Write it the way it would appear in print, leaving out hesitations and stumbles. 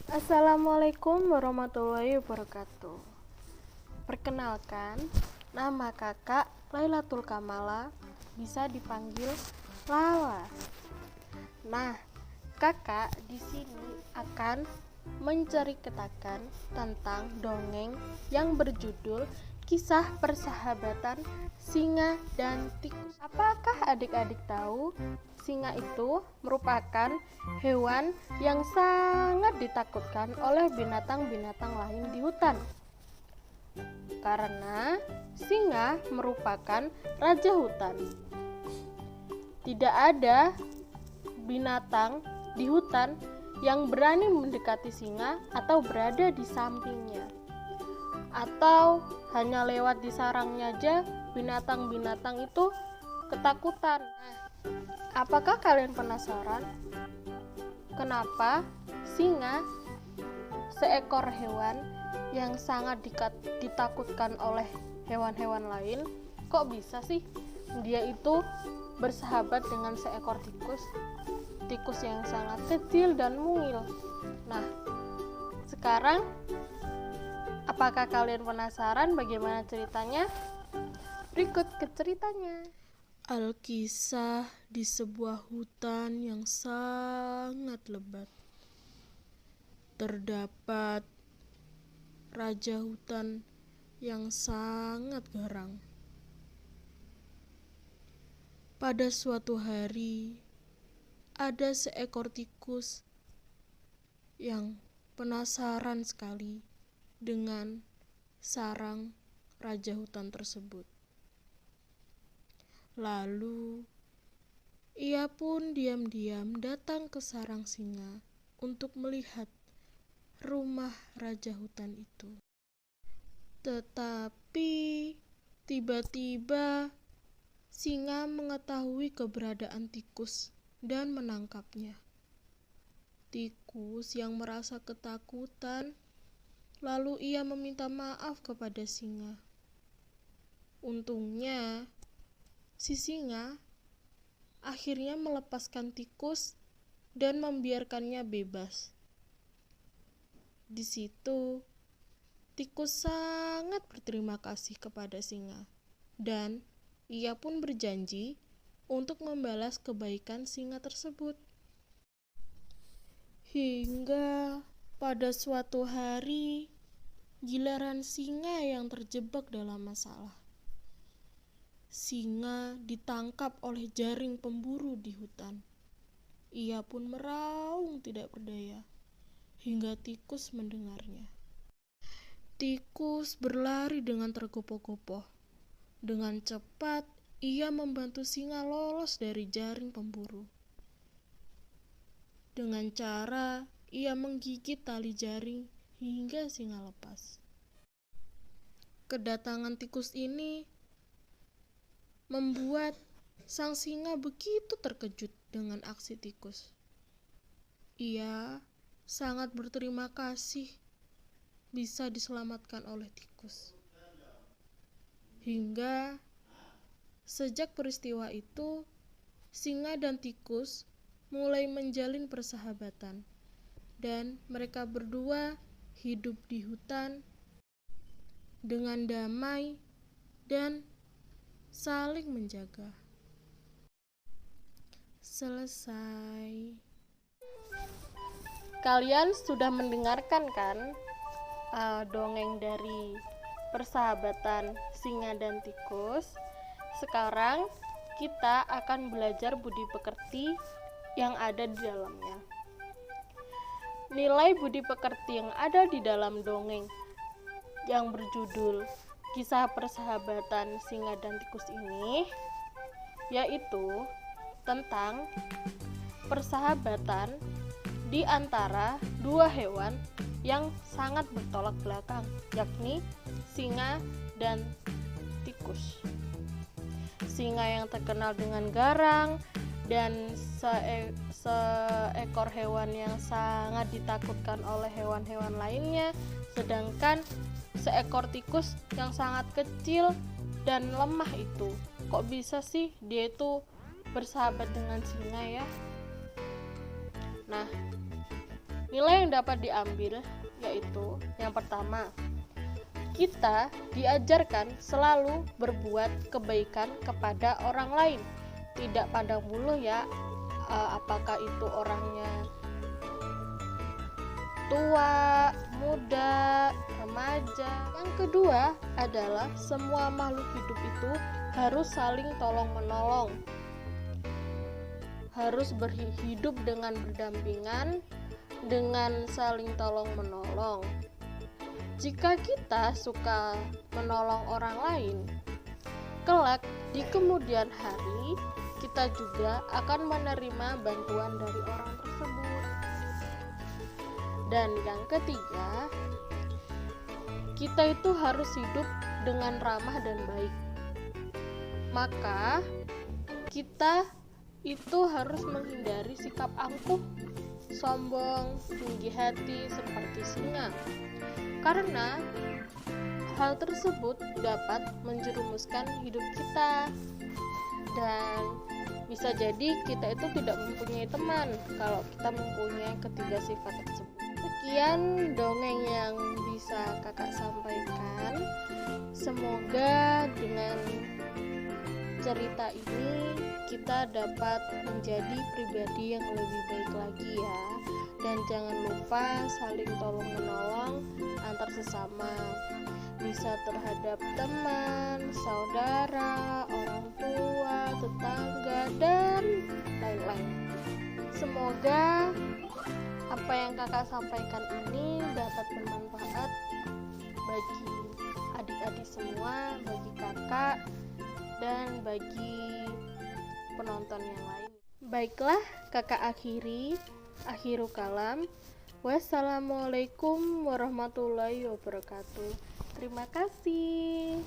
Assalamualaikum warahmatullahi wabarakatuh. Perkenalkan, nama kakak Lailatul Kamala, bisa dipanggil Lala. Nah, kakak di sini akan menceritakan tentang dongeng yang berjudul Kisah Persahabatan Singa dan Tikus. Apakah adik-adik tahu? Singa itu merupakan hewan yang sangat ditakutkan oleh binatang-binatang lain di hutan. Karena singa merupakan raja hutan. Tidak ada binatang di hutan yang berani mendekati singa atau berada di sampingnya. Atau hanya lewat di sarangnya aja binatang-binatang itu ketakutan. Apakah kalian penasaran kenapa singa, seekor hewan yang sangat ditakutkan oleh hewan-hewan lain, kok bisa sih dia itu bersahabat dengan seekor tikus yang sangat kecil dan mungil? Nah, sekarang apakah kalian penasaran bagaimana ceritanya? Berikut ke ceritanya. Alkisah di sebuah hutan yang sangat lebat. Terdapat raja hutan yang sangat garang. Pada suatu hari, ada seekor tikus yang penasaran sekali dengan sarang raja hutan tersebut. Lalu, ia pun diam-diam datang ke sarang singa untuk melihat rumah raja hutan itu. Tetapi, tiba-tiba singa mengetahui keberadaan tikus dan menangkapnya. Tikus yang merasa ketakutan, lalu ia meminta maaf kepada singa. Untungnya, si singa akhirnya melepaskan tikus dan membiarkannya bebas. Di situ, tikus sangat berterima kasih kepada singa, dan ia pun berjanji untuk membalas kebaikan singa tersebut. Hingga pada suatu hari, giliran singa yang terjebak dalam masalah. Singa ditangkap oleh jaring pemburu di hutan. Ia pun meraung tidak berdaya, hingga tikus mendengarnya. Tikus berlari dengan tergopoh-gopoh. Dengan cepat, ia membantu singa lolos dari jaring pemburu. Dengan cara ia menggigit tali jaring hingga singa lepas. Kedatangan tikus ini membuat sang singa begitu terkejut dengan aksi tikus. Ia sangat berterima kasih bisa diselamatkan oleh tikus. Hingga sejak peristiwa itu, singa dan tikus mulai menjalin persahabatan, dan mereka berdua hidup di hutan dengan damai dan saling menjaga. Selesai. Kalian sudah mendengarkan kan dongeng dari persahabatan singa dan tikus. Sekarang kita akan belajar budi pekerti yang ada di dalamnya. Nilai budi pekerti yang ada di dalam dongeng yang berjudul Kisah Persahabatan Singa dan Tikus ini yaitu tentang persahabatan di antara dua hewan yang sangat bertolak belakang, yakni singa dan tikus. Singa yang terkenal dengan garang dan seekor hewan yang sangat ditakutkan oleh hewan-hewan lainnya, sedangkan seekor tikus yang sangat kecil dan lemah itu. Kok bisa sih dia itu bersahabat dengan singa ya? Nah, Nilai yang dapat diambil yaitu yang pertama, kita diajarkan selalu berbuat kebaikan kepada orang lain, tidak pandang bulu ya, apakah itu orangnya tua, muda, remaja. Yang kedua adalah semua makhluk hidup itu harus saling tolong-menolong, harus berhidup dengan berdampingan, dengan saling tolong-menolong. Jika kita suka menolong orang lain, kelak di kemudian hari kita juga akan menerima bantuan dari orang tersebut. Dan yang ketiga, kita itu harus hidup dengan ramah dan baik. Maka kita itu harus menghindari sikap angkuh, sombong, tinggi hati seperti singa. Karena hal tersebut dapat menjerumuskan hidup kita. Dan bisa jadi kita itu tidak mempunyai teman kalau kita mempunyai ketiga sifat tersebut. Sekian dongeng yang bisa kakak sampaikan. Semoga dengan cerita ini kita dapat menjadi pribadi yang lebih baik lagi ya. Dan jangan lupa saling tolong menolong antar sesama, bisa terhadap teman, saudara, orang tua, tetangga, dan lain-lain. Semoga apa yang kakak sampaikan ini dapat bermanfaat bagi adik-adik semua, bagi kakak, dan bagi penonton yang lain. Baiklah, kakak akhiru kalam. Wassalamualaikum warahmatullahi wabarakatuh. Terima kasih.